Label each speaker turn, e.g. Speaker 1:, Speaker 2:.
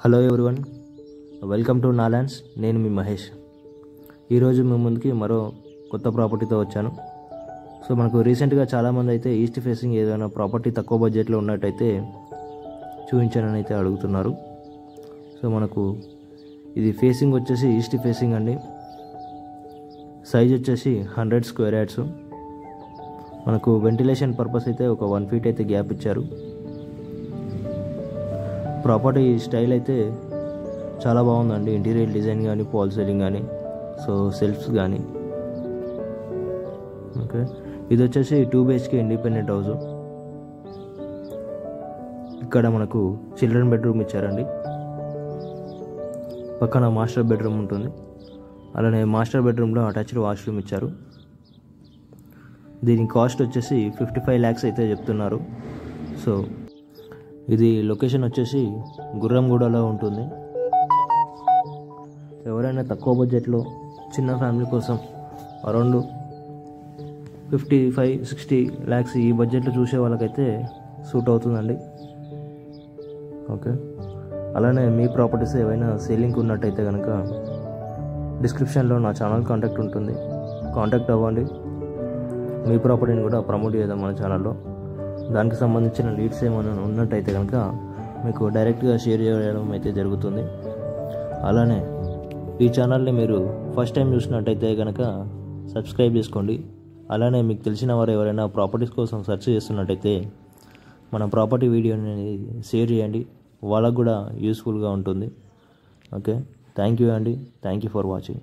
Speaker 1: Hello everyone, welcome to Nalands. నేను మీ మహేష్. ఈరోజు మీ ముందుకి మరో కొత్త ప్రాపర్టీతో వచ్చాను. సో మనకు రీసెంట్గా చాలామంది అయితే ఈస్ట్ ఫేసింగ్ ఏదైనా ప్రాపర్టీ తక్కువ బడ్జెట్లో ఉన్నట్టయితే చూపించానని అయితే అడుగుతున్నారు. సో మనకు ఇది ఫేసింగ్ వచ్చేసి ఈస్ట్ ఫేసింగ్ అండి. సైజ్ వచ్చేసి 100 స్క్వేర్ యార్డ్స్. మనకు వెంటిలేషన్ పర్పస్ అయితే ఒక 1 ఫీట్ అయితే గ్యాప్ ఇచ్చారు. ప్రాపర్టీ స్టైల్ అయితే చాలా బాగుందండి. ఇంటీరియర్ డిజైన్ కానీ, పాల్ సీలింగ్ కానీ, సో సెల్ఫ్స్ కానీ. ఓకే, ఇది వచ్చేసి 2 BHK ఇండిపెండెంట్ హౌస్. ఇక్కడ మనకు చిల్డ్రన్ బెడ్రూమ్ ఇచ్చారండి. పక్కన మాస్టర్ బెడ్రూమ్ ఉంటుంది. అలానే మాస్టర్ బెడ్రూమ్లో అటాచ్డ్ వాష్రూమ్ ఇచ్చారు. దీని కాస్ట్ వచ్చేసి 55 lakhs అయితే చెప్తున్నారు. సో ఇది లొకేషన్ వచ్చేసి గుర్రంగూడలో ఉంటుంది. ఎవరైనా తక్కువ బడ్జెట్లో చిన్న ఫ్యామిలీ కోసం అరౌండ్ 55-60 lakhs ఈ బడ్జెట్లో చూసే వాళ్ళకైతే సూట్ అవుతుందండి. ఓకే, అలానే మీ ప్రాపర్టీస్ ఏవైనా సేలింగ్ ఉన్నట్టయితే కనుక డిస్క్రిప్షన్లో నా ఛానల్ కాంటాక్ట్ ఉంటుంది, కాంటాక్ట్ అవ్వండి. మీ ప్రాపర్టీని కూడా ప్రమోట్ చేద్దాం మన ఛానల్లో. దానికి సంబంధించిన లీడ్స్ ఏమైనా ఉన్నట్టయితే కనుక మీకు డైరెక్ట్గా షేర్ చేయడం అయితే జరుగుతుంది. అలానే ఈ ఛానల్ని మీరు ఫస్ట్ టైం చూసినట్టయితే కనుక సబ్స్క్రైబ్ చేసుకోండి. అలానే మీకు తెలిసిన వారు ఎవరైనా ప్రాపర్టీస్ కోసం సెర్చ్ చేస్తున్నట్టయితే మన ప్రాపర్టీ వీడియోని షేర్ చేయండి, వాళ్ళకు కూడా యూస్ఫుల్గా ఉంటుంది. ఓకే, థ్యాంక్ యూ అండి. Thank you for watching.